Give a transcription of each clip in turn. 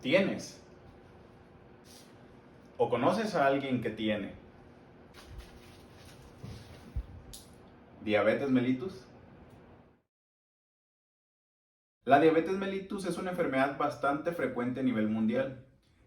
¿Tienes o conoces a alguien que tiene diabetes mellitus? La diabetes mellitus es una enfermedad bastante frecuente a nivel mundial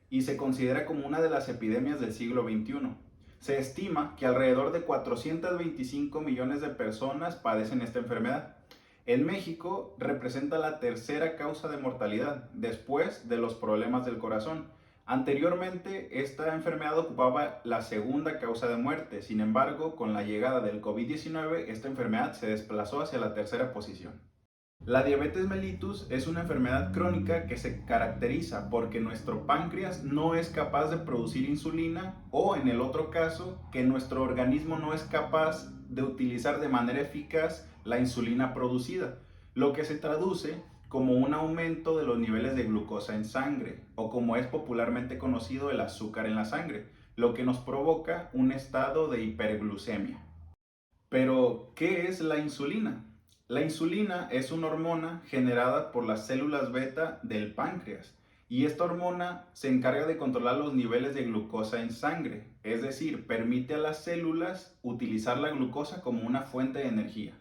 y se considera como una de las epidemias del siglo XXI. Se estima que alrededor de 425 millones de personas padecen esta enfermedad. En México representa la tercera causa de mortalidad después de los problemas del corazón. Anteriormente, esta enfermedad ocupaba la segunda causa de muerte. Sin embargo, con la llegada del COVID-19, esta enfermedad se desplazó hacia la tercera posición. La diabetes mellitus es una enfermedad crónica que se caracteriza porque nuestro páncreas no es capaz de producir insulina, o en el otro caso, que nuestro organismo no es capaz de utilizar de manera eficaz la insulina producida, lo que se traduce como un aumento de los niveles de glucosa en sangre, o como es popularmente conocido, el azúcar en la sangre, lo que nos provoca un estado de hiperglucemia. Pero, ¿qué es la insulina? La insulina es una hormona generada por las células beta del páncreas, y esta hormona se encarga de controlar los niveles de glucosa en sangre, es decir, permite a las células utilizar la glucosa como una fuente de energía.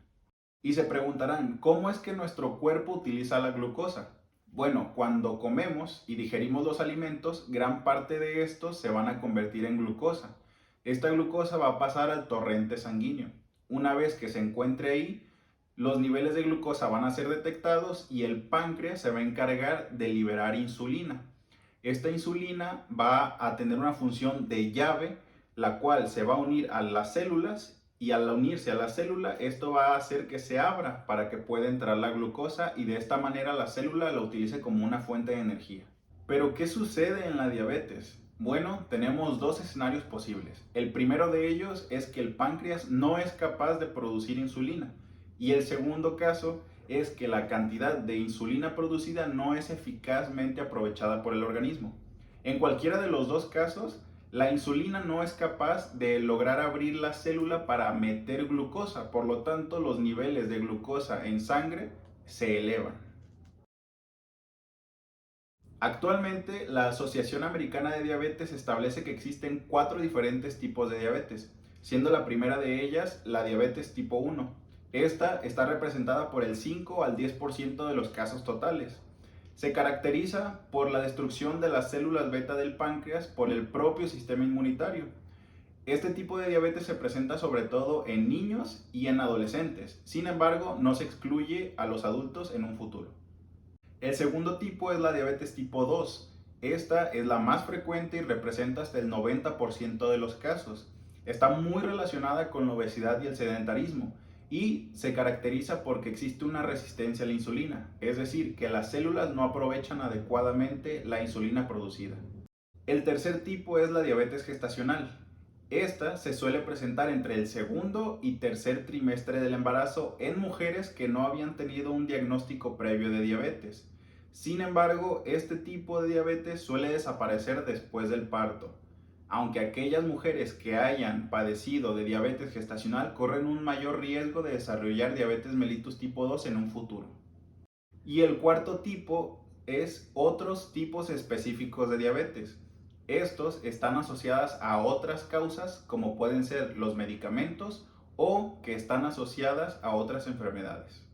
Y se preguntarán, ¿cómo es que nuestro cuerpo utiliza la glucosa? Bueno, cuando comemos y digerimos los alimentos, gran parte de estos se van a convertir en glucosa. Esta glucosa va a pasar al torrente sanguíneo. Una vez que se encuentre ahí, los niveles de glucosa van a ser detectados y el páncreas se va a encargar de liberar insulina. Esta insulina va a tener una función de llave, la cual se va a unir a las células, y al unirse a la célula, esto va a hacer que se abra para que pueda entrar la glucosa, y de esta manera la célula la utilice como una fuente de energía. Pero, ¿qué sucede en la diabetes? Bueno, tenemos dos escenarios posibles. El primero de ellos es que el páncreas no es capaz de producir insulina, y el segundo caso es que la cantidad de insulina producida no es eficazmente aprovechada por el organismo. En cualquiera de los dos casos, la insulina no es capaz de lograr abrir la célula para meter glucosa, por lo tanto los niveles de glucosa en sangre se elevan. Actualmente, la Asociación Americana de Diabetes establece que existen 4 diferentes tipos de diabetes, siendo la primera de ellas la diabetes tipo 1. Esta está representada por el 5 al 10% de los casos totales. Se caracteriza por la destrucción de las células beta del páncreas por el propio sistema inmunitario. Este tipo de diabetes se presenta sobre todo en niños y en adolescentes. Sin embargo, no se excluye a los adultos en un futuro. El segundo tipo es la diabetes tipo 2. Esta es la más frecuente y representa hasta el 90% de los casos. Está muy relacionada con la obesidad y el sedentarismo, y se caracteriza porque existe una resistencia a la insulina, es decir, que las células no aprovechan adecuadamente la insulina producida. El tercer tipo es la diabetes gestacional. Esta se suele presentar entre el segundo y tercer trimestre del embarazo en mujeres que no habían tenido un diagnóstico previo de diabetes. Sin embargo, este tipo de diabetes suele desaparecer después del parto, aunque aquellas mujeres que hayan padecido de diabetes gestacional corren un mayor riesgo de desarrollar diabetes mellitus tipo 2 en un futuro. Y el cuarto tipo es otros tipos específicos de diabetes. Estos están asociadas a otras causas, como pueden ser los medicamentos, o que están asociadas a otras enfermedades.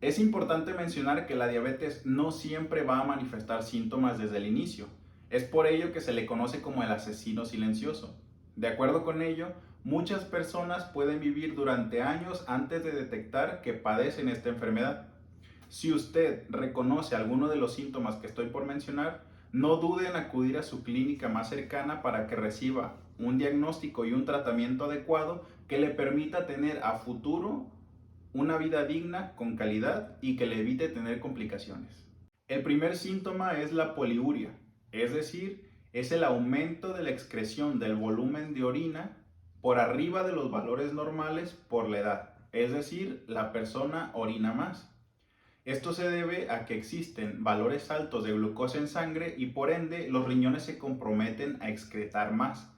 Es importante mencionar que la diabetes no siempre va a manifestar síntomas desde el inicio. Es por ello que se le conoce como el asesino silencioso. De acuerdo con ello, muchas personas pueden vivir durante años antes de detectar que padecen esta enfermedad. Si usted reconoce alguno de los síntomas que estoy por mencionar, no dude en acudir a su clínica más cercana para que reciba un diagnóstico y un tratamiento adecuado que le permita tener a futuro una vida digna, con calidad, y que le evite tener complicaciones. El primer síntoma es la poliuria, es decir, es el aumento de la excreción del volumen de orina por arriba de los valores normales por la edad, es decir, la persona orina más. Esto se debe a que existen valores altos de glucosa en sangre, y por ende los riñones se comprometen a excretar más.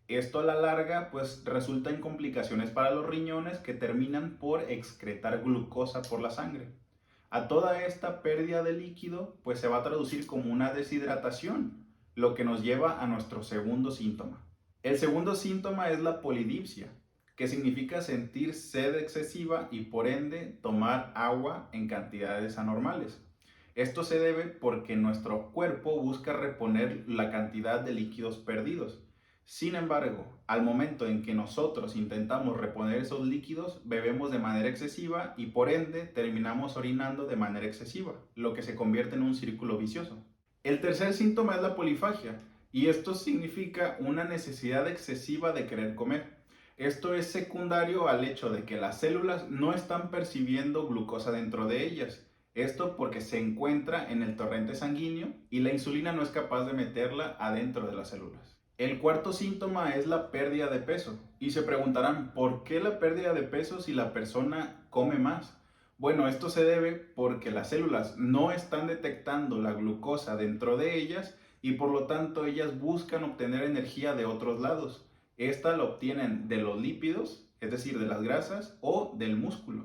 Esto a la larga pues resulta en complicaciones para los riñones, que terminan por excretar glucosa por la sangre. A toda esta pérdida de líquido, pues se va a traducir como una deshidratación, lo que nos lleva a nuestro segundo síntoma. El segundo síntoma es la polidipsia, que significa sentir sed excesiva y por ende tomar agua en cantidades anormales. Esto se debe porque nuestro cuerpo busca reponer la cantidad de líquidos perdidos. Sin embargo, al momento en que nosotros intentamos reponer esos líquidos, bebemos de manera excesiva y por ende terminamos orinando de manera excesiva, lo que se convierte en un círculo vicioso. El tercer síntoma es la polifagia, y esto significa una necesidad excesiva de querer comer. Esto es secundario al hecho de que las células no están percibiendo glucosa dentro de ellas. Esto porque se encuentra en el torrente sanguíneo y la insulina no es capaz de meterla adentro de las células. El cuarto síntoma es la pérdida de peso. Y se preguntarán, ¿por qué la pérdida de peso si la persona come más? Bueno, esto se debe porque las células no están detectando la glucosa dentro de ellas y por lo tanto ellas buscan obtener energía de otros lados. Esta la obtienen de los lípidos, es decir, de las grasas o del músculo.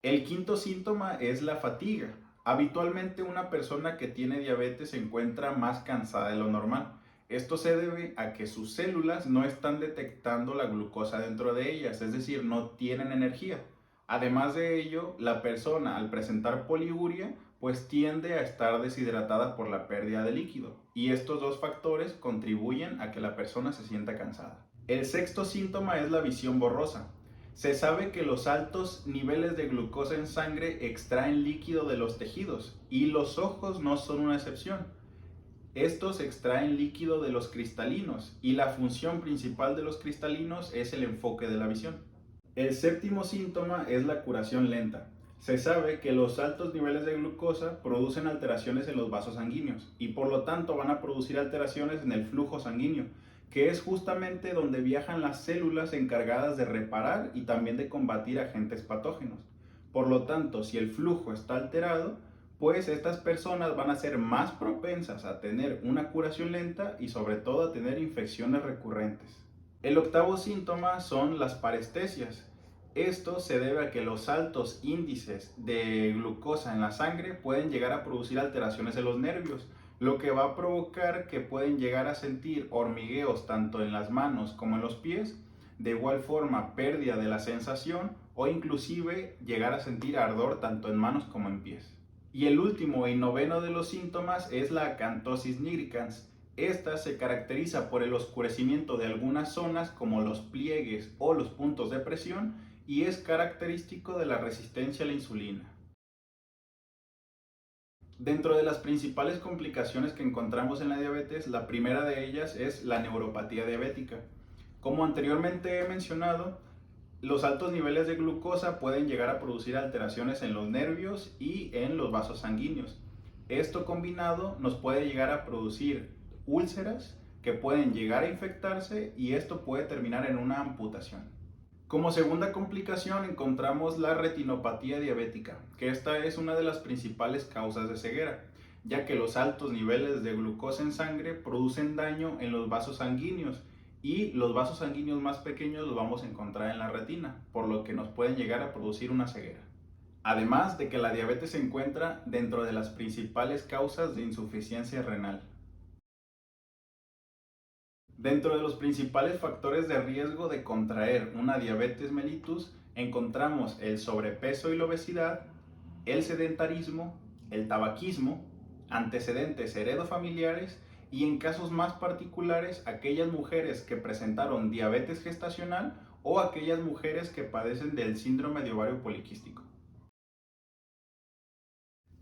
El quinto síntoma es la fatiga. Habitualmente una persona que tiene diabetes se encuentra más cansada de lo normal. Esto se debe a que sus células no están detectando la glucosa dentro de ellas, es decir, no tienen energía. Además de ello, la persona al presentar poliuria pues tiende a estar deshidratada por la pérdida de líquido y estos dos factores contribuyen a que la persona se sienta cansada. El sexto síntoma es la visión borrosa. Se sabe que los altos niveles de glucosa en sangre extraen líquido de los tejidos y los ojos no son una excepción. Estos extraen líquido de los cristalinos y la función principal de los cristalinos es el enfoque de la visión. El séptimo síntoma es la curación lenta. Se sabe que los altos niveles de glucosa producen alteraciones en los vasos sanguíneos y por lo tanto van a producir alteraciones en el flujo sanguíneo, que es justamente donde viajan las células encargadas de reparar y también de combatir agentes patógenos. Por lo tanto, si el flujo está alterado, pues estas personas van a ser más propensas a tener una curación lenta y sobre todo a tener infecciones recurrentes. El octavo síntoma son las parestesias. Esto se debe a que los altos índices de glucosa en la sangre pueden llegar a producir alteraciones en los nervios, lo que va a provocar que pueden llegar a sentir hormigueos tanto en las manos como en los pies, de igual forma pérdida de la sensación o inclusive llegar a sentir ardor tanto en manos como en pies. Y el último y noveno de los síntomas es la acantosis nigricans. Esta se caracteriza por el oscurecimiento de algunas zonas como los pliegues o los puntos de presión y es característico de la resistencia a la insulina. Dentro de las principales complicaciones que encontramos en la diabetes, la primera de ellas es la neuropatía diabética. Como anteriormente he mencionado, los altos niveles de glucosa pueden llegar a producir alteraciones en los nervios y en los vasos sanguíneos. Esto combinado nos puede llegar a producir úlceras que pueden llegar a infectarse y esto puede terminar en una amputación. Como segunda complicación encontramos la retinopatía diabética, que esta es una de las principales causas de ceguera, ya que los altos niveles de glucosa en sangre producen daño en los vasos sanguíneos y los vasos sanguíneos más pequeños los vamos a encontrar en la retina, por lo que nos pueden llegar a producir una ceguera. Además de que la diabetes se encuentra dentro de las principales causas de insuficiencia renal. Dentro de los principales factores de riesgo de contraer una diabetes mellitus encontramos el sobrepeso y la obesidad, el sedentarismo, el tabaquismo, antecedentes heredofamiliares y en casos más particulares aquellas mujeres que presentaron diabetes gestacional o aquellas mujeres que padecen del síndrome de ovario poliquístico.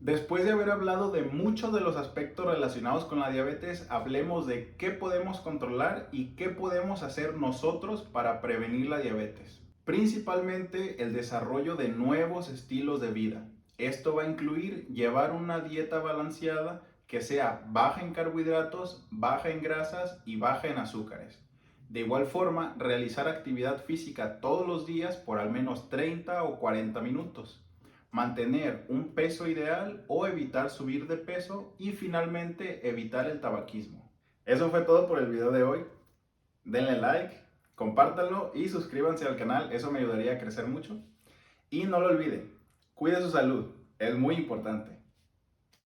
Después de haber hablado de muchos de los aspectos relacionados con la diabetes, hablemos de qué podemos controlar y qué podemos hacer nosotros para prevenir la diabetes. Principalmente el desarrollo de nuevos estilos de vida. Esto va a incluir llevar una dieta balanceada que sea baja en carbohidratos, baja en grasas y baja en azúcares. De igual forma, realizar actividad física todos los días por al menos 30 o 40 minutos. Mantener un peso ideal o evitar subir de peso y finalmente evitar el tabaquismo. Eso fue todo por el video de hoy. Denle like, compártanlo y suscríbanse al canal, eso me ayudaría a crecer mucho. Y no lo olviden, cuide su salud. Es muy importante.